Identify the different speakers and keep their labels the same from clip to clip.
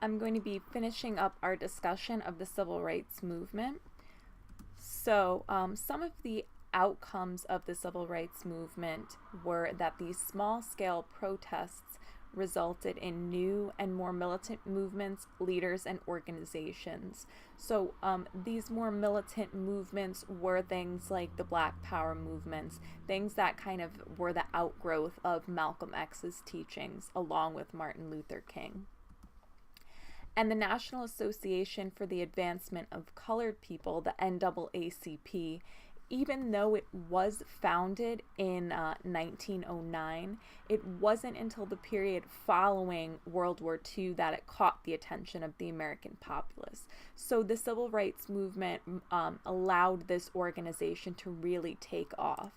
Speaker 1: I'm going to be finishing up our discussion of the civil rights movement. So, some of the outcomes of the civil rights movement were that these small scale protests resulted in new and more militant movements, leaders, and organizations. So, these more militant movements were things like the Black Power movements, things that kind of were the outgrowth of Malcolm X's teachings, along with Martin Luther King. And the National Association for the Advancement of Colored People, the NAACP, even though it was founded in 1909, it wasn't until the period following World War II that it caught the attention of the American populace. So the civil rights movement allowed this organization to really take off.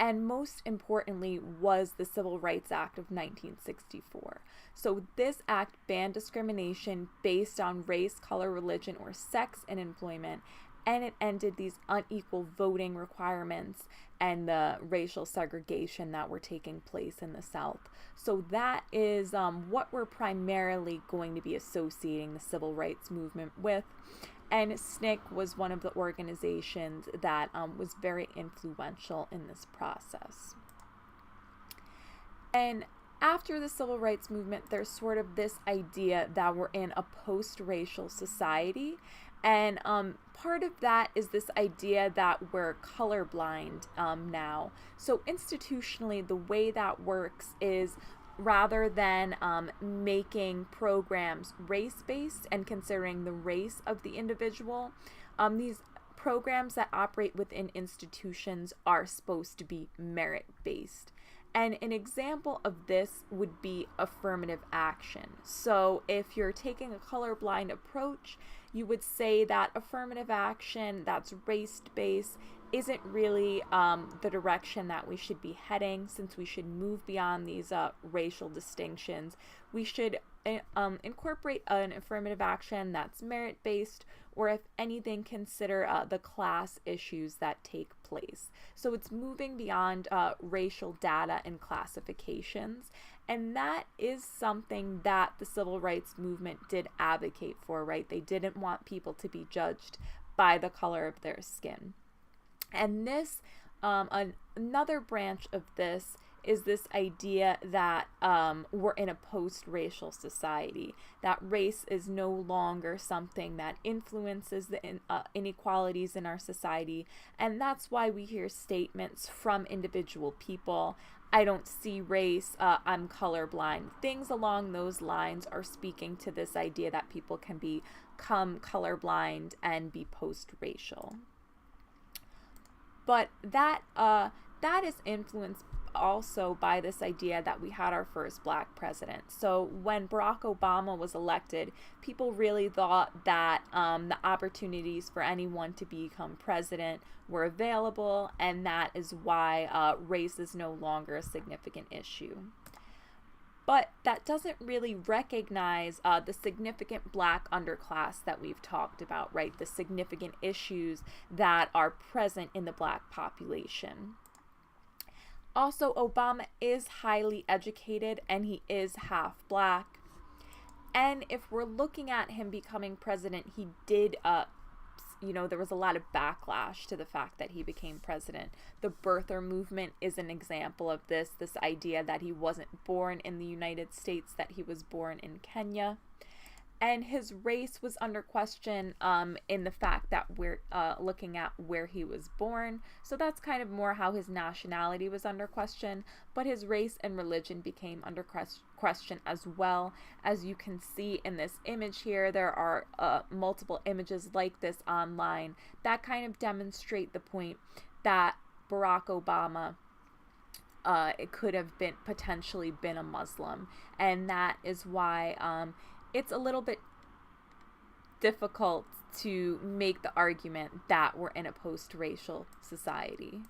Speaker 1: And most importantly was the Civil Rights Act of 1964. So this act banned discrimination based on race, color, religion, or sex in employment, and it ended these unequal voting requirements and the racial segregation that were taking place in the South. So that is what we're primarily going to be associating the civil rights movement with. And SNCC was one of the organizations that was very influential in this process. And after the civil rights movement, there's sort of this idea that we're in a post-racial society. And part of that is this idea that we're colorblind now. So institutionally, the way that works is rather than making programs race-based and considering the race of the individual, these programs that operate within institutions are supposed to be merit-based. And an example of this would be affirmative action. So if you're taking a colorblind approach, you would say that affirmative action that's race-based isn't really the direction that we should be heading, since we should move beyond these racial distinctions. We should incorporate an affirmative action that's merit-based, or if anything, consider the class issues that take place. So it's moving beyond racial data and classifications, and that is something that the civil rights movement did advocate for, right? They didn't want people to be judged by the color of their skin. And this, another branch of this is this idea that we're in a post-racial society, that race is no longer something that influences the inequalities in our society, and that's why we hear statements from individual people, I don't see race, I'm colorblind. Things along those lines are speaking to this idea that people can become colorblind and be post-racial. But that is influenced also by this idea that we had our first Black president. So when Barack Obama was elected, people really thought that the opportunities for anyone to become president were available, and that is why race is no longer a significant issue. But that doesn't really recognize the significant Black underclass that we've talked about, right? The significant issues that are present in the Black population. Also, Obama is highly educated and he is half Black. And if we're looking at him becoming president, he did there was a lot of backlash to the fact that he became president. The birther movement is an example of this idea that he wasn't born in the United States, that he was born in Kenya. And his race was under question in the fact that we're looking at where he was born. So that's kind of more how his nationality was under question. But his race and religion became under question as well. As you can see in this image here, there are multiple images like this online that kind of demonstrate the point that Barack Obama it could have potentially been a Muslim. And that is why it's a little bit difficult to make the argument that we're in a post-racial society.